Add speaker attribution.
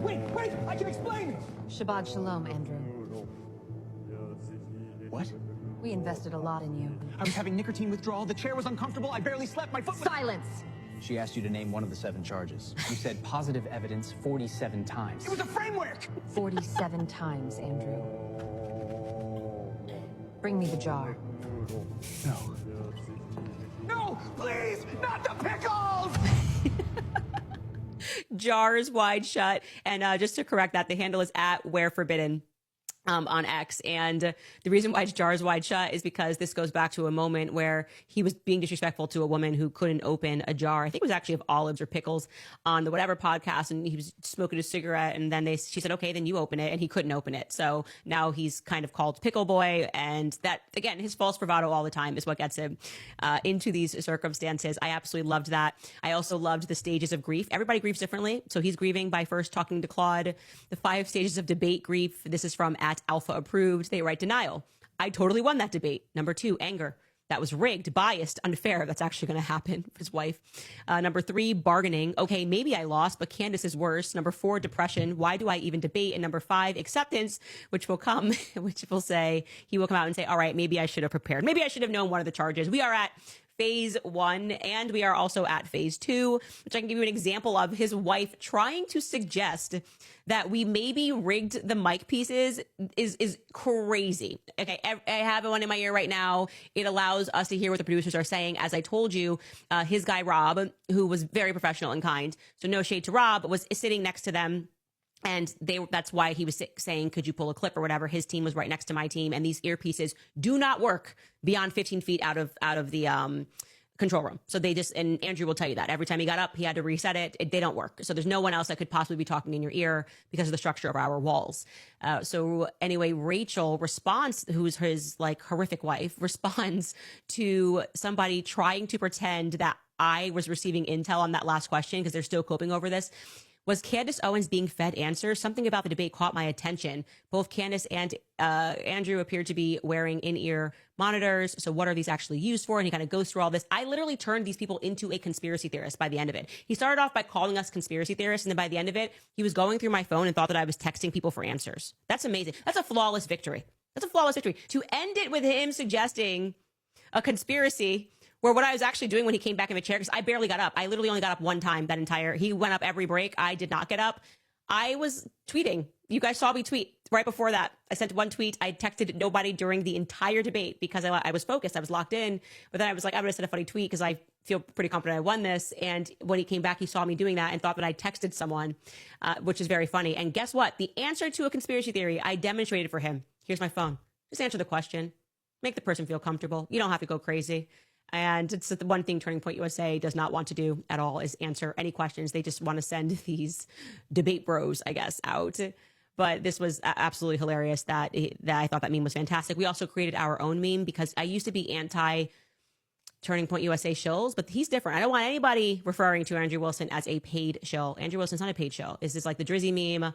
Speaker 1: Wait, I can explain!
Speaker 2: Shabbat shalom, Andrew.
Speaker 1: What?
Speaker 2: We invested a lot in you.
Speaker 1: I was having nicotine withdrawal, the chair was uncomfortable, I barely slept, my foot was...
Speaker 2: Silence!
Speaker 3: She asked you to name one of the 7 charges. You said positive evidence 47 times.
Speaker 1: It was a framework!
Speaker 2: 47 times, Andrew. Bring me the jar.
Speaker 1: No. No, please, not the pickles!
Speaker 4: Jars wide shut. And just to correct that, the handle is at Where Forbidden. On X. And the reason why it's jars wide shut is because this goes back to a moment where he was being disrespectful to a woman who couldn't open a jar. I think it was actually of olives or pickles on the whatever podcast. And he was smoking a cigarette. And then she said, okay, then you open it. And he couldn't open it. So now he's kind of called Pickle Boy. And that, again, his false bravado all the time is what gets him into these circumstances. I absolutely loved that. I also loved the stages of grief. Everybody grieves differently. So he's grieving by first talking to Claude. The 5 stages of debate grief. This is from Alpha Approved. They write denial. I totally won that debate. Number 2, anger. That was rigged, biased, unfair. That's actually going to happen for his wife. Number 3, bargaining. Okay, maybe I lost, but Candace is worse. Number 4, depression. Why do I even debate? And number 5, acceptance, which will come, which will say, he will come out and say, all right, maybe I should have prepared. Maybe I should have known one of the charges. We are at phase 1, and we are also at phase 2, which I can give you an example of his wife trying to suggest that we maybe rigged the mic pieces is crazy. Okay, I have one in my ear right now. It allows us to hear what the producers are saying. As I told you, his guy Rob, who was very professional and kind, so no shade to Rob, was sitting next to them. And that's why he was saying, could you pull a clip or whatever? His team was right next to my team. And these earpieces do not work beyond 15 feet out of the control room. So they just, and Andrew will tell you that every time he got up, he had to reset it. They don't work. So there's no one else that could possibly be talking in your ear because of the structure of our walls. So anyway, Rachel responds, who's his like horrific wife, responds to somebody trying to pretend that I was receiving intel on that last question because they're still coping over this. Was Candace Owens being fed answers? Something about the debate caught my attention. Both Candace and Andrew appeared to be wearing in-ear monitors. So what are these actually used for? And he kind of goes through all this. I literally turned these people into a conspiracy theorist by the end of it. He started off by calling us conspiracy theorists. And then by the end of it, he was going through my phone and thought that I was texting people for answers. That's amazing. That's a flawless victory. That's a flawless victory. To end it with him suggesting a conspiracy where what I was actually doing when he came back in the chair, because I barely got up. I literally only got up one time he went up every break. I did not get up. I was tweeting. You guys saw me tweet right before that. I sent one tweet. I texted nobody during the entire debate because I was focused. I was locked in. But then I was like, I'm going to send a funny tweet because I feel pretty confident I won this. And when he came back, he saw me doing that and thought that I texted someone, which is very funny. And guess what? The answer to a conspiracy theory, I demonstrated for him. Here's my phone. Just answer the question. Make the person feel comfortable. You don't have to go crazy. And it's the one thing Turning Point USA does not want to do at all is answer any questions. They just want to send these debate bros, I guess, out. But this was absolutely hilarious that I thought that meme was fantastic. We also created our own meme because I used to be anti Turning Point USA shills, but he's different. I don't want anybody referring to Andrew Wilson as a paid shill. Andrew Wilson's not a paid shill. This is like the Drizzy meme.